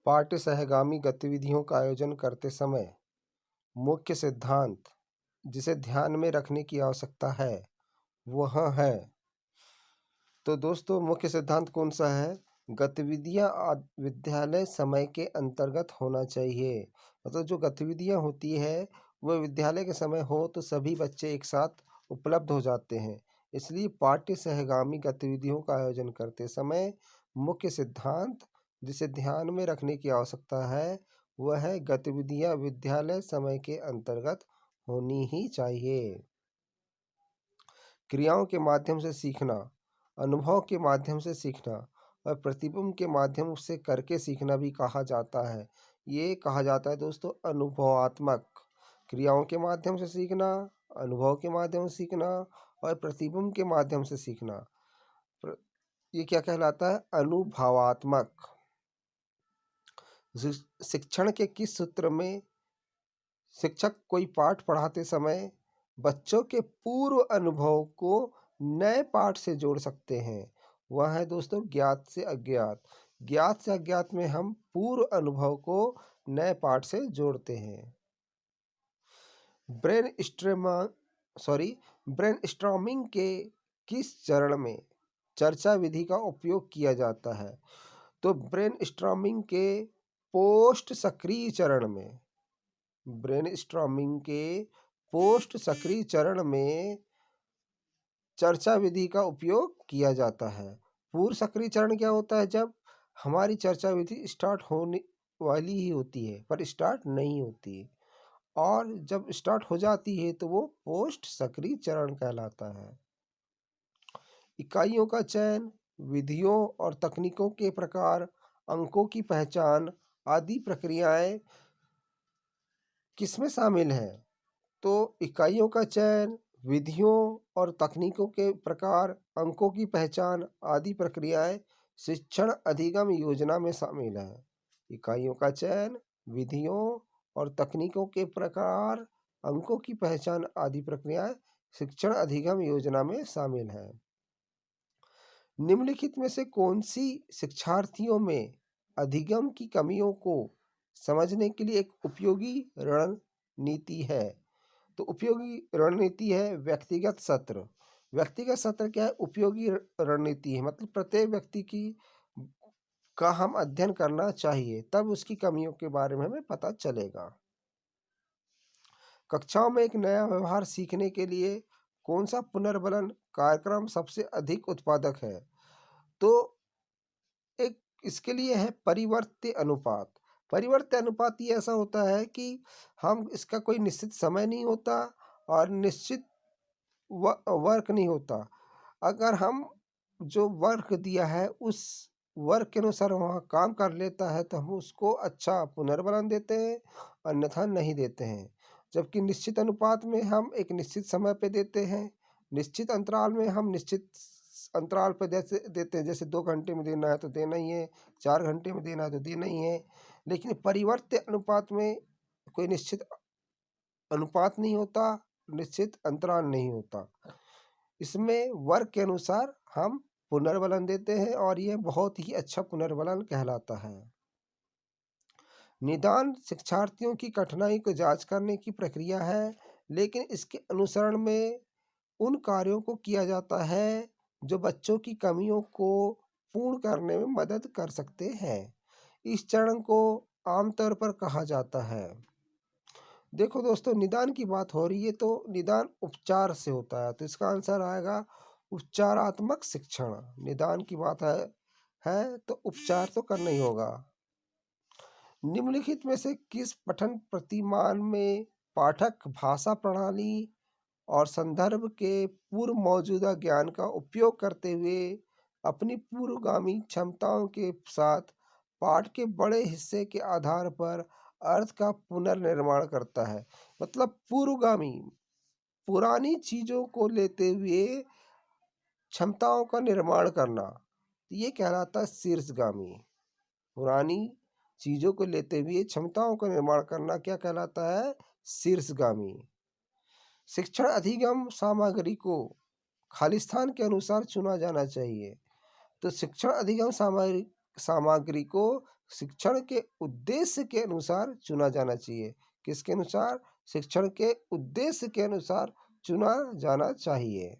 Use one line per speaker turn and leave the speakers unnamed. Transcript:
पाठ्य सहगामी गतिविधियों का आयोजन करते समय मुख्य सिद्धांत जिसे ध्यान में रखने की आवश्यकता है वह है। तो दोस्तों, मुख्य सिद्धांत कौन सा है? गतिविधियां विद्यालय समय के अंतर्गत होना चाहिए। मतलब जो गतिविधियां होती है वह विद्यालय के समय हो तो सभी बच्चे एक साथ उपलब्ध हो जाते हैं। इसलिए पाठ्य सहगामी गतिविधियों का आयोजन करते समय मुख्य सिद्धांत जिसे ध्यान में रखने की आवश्यकता है वह है गतिविधियां विद्यालय समय के अंतर्गत होनी ही चाहिए। क्रियाओं के माध्यम से सीखना, अनुभव के माध्यम से सीखना और प्रतिबिंब के माध्यम से करके सीखना भी कहा जाता है। ये कहा जाता है दोस्तों अनुभवात्मक। क्रियाओं के माध्यम से सीखना, अनुभव के माध्यम से सीखना और प्रतिबिंब के माध्यम से सीखना। ये क्या कहलाता है? अनुभवात्मक। शिक्षण के किस सूत्र में शिक्षक कोई पाठ पढ़ाते समय बच्चों के पूर्व अनुभव को नए पाठ से जोड़ सकते हैं? वह है दोस्तों ज्ञात से अज्ञात। ज्ञात से अज्ञात में हम पूर्व अनुभव को नए पाठ से जोड़ते हैं। ब्रेनस्टॉर्मिंग के किस चरण में चर्चा विधि का उपयोग किया जाता है? तो ब्रेनस्टॉर्मिंग के पोस्ट सक्रिय चरण में चर्चा विधि का उपयोग किया जाता है। पूर्व सक्रिय चरण क्या होता है? जब हमारी चर्चा विधि स्टार्ट होने वाली ही होती है पर स्टार्ट नहीं होती, और जब स्टार्ट हो जाती है तो वो पोस्ट सक्रिय चरण कहलाता है। इकाइयों का चयन, विधियों और तकनीकों के प्रकार, अंकों की पहचान आदि प्रक्रियाएं किसमें शामिल हैं? तो इकाइयों का चयन, विधियों और तकनीकों के प्रकार, अंकों की पहचान आदि प्रक्रियाएं शिक्षण अधिगम योजना में शामिल है। इकाइयों का चयन, विधियों और तकनीकों के प्रकार, अंकों की पहचान आदि प्रक्रियाएं शिक्षण अधिगम योजना में शामिल है। निम्नलिखित में से कौन सी शिक्षार्थियों में अधिगम की कमियों को समझने के लिए एक उपयोगी रणनीति है? तो उपयोगी रणनीति है व्यक्तिगत सत्र। व्यक्तिगत सत्र क्या है? उपयोगी रणनीति है। मतलब प्रत्येक व्यक्ति का हम अध्ययन करना चाहिए, तब उसकी कमियों के बारे में हमें पता चलेगा। कक्षाओं में एक नया व्यवहार सीखने के लिए कौन सा पुनर्बलन कार्यक्रम सबसे अधिक उत्पादक है? तो एक इसके लिए है परिवर्त्य अनुपात। परिवर्त्य अनुपात ये ऐसा होता है कि हम इसका कोई निश्चित समय नहीं होता और निश्चित वर्क नहीं होता। अगर हम जो वर्क दिया है उस वर्क के अनुसार वहाँ काम कर लेता है तो हम उसको अच्छा पुनर्बलन देते हैं, अन्यथा नहीं देते हैं। जबकि निश्चित अनुपात में हम एक निश्चित समय पे देते हैं, निश्चित अंतराल में हम निश्चित अंतराल पे जैसे देते हैं, जैसे 2 घंटे में देना है तो देना ही है, 4 घंटे में देना है तो देना ही है। लेकिन परिवर्त्य अनुपात में कोई निश्चित अनुपात नहीं होता, निश्चित अंतराल नहीं होता। इसमें वर्ग के अनुसार हम पुनर्बलन देते हैं और यह बहुत ही अच्छा पुनर्बलन कहलाता है। निदान शिक्षार्थियों की कठिनाई को जांच करने की प्रक्रिया है, लेकिन इसके अनुसरण में उन कार्यों को किया जाता है जो बच्चों की कमियों को पूर्ण करने में मदद कर सकते हैं। इस चरण को आमतौर पर कहा जाता है। देखो दोस्तों, निदान की बात हो रही है तो निदान उपचार से होता है, तो इसका आंसर आएगा उपचारात्मक शिक्षण। निदान की बात है तो उपचार तो करना ही होगा। निम्नलिखित में से किस पठन प्रतिमान में पाठक भाषा प्रणाली और संदर्भ के पूर्व मौजूदा ज्ञान का उपयोग करते हुए अपनी पूर्वगामी क्षमताओं के साथ पाठ के बड़े हिस्से के आधार पर अर्थ का पुनर्निर्माण करता है? मतलब पूर्वगामी पुरानी चीजों को लेते हुए क्षमताओं का निर्माण करना, ये कहलाता है शीर्षगामी। पुरानी चीजों को लेते हुए क्षमताओं का निर्माण करना क्या कहलाता है? शीर्षगामी। शिक्षण अधिगम सामग्री को खालिस्तान के अनुसार चुना जाना चाहिए। तो शिक्षण अधिगम सामग्री को शिक्षण के उद्देश्य के अनुसार चुना जाना चाहिए। किसके अनुसार? शिक्षण के उद्देश्य के अनुसार चुना जाना चाहिए।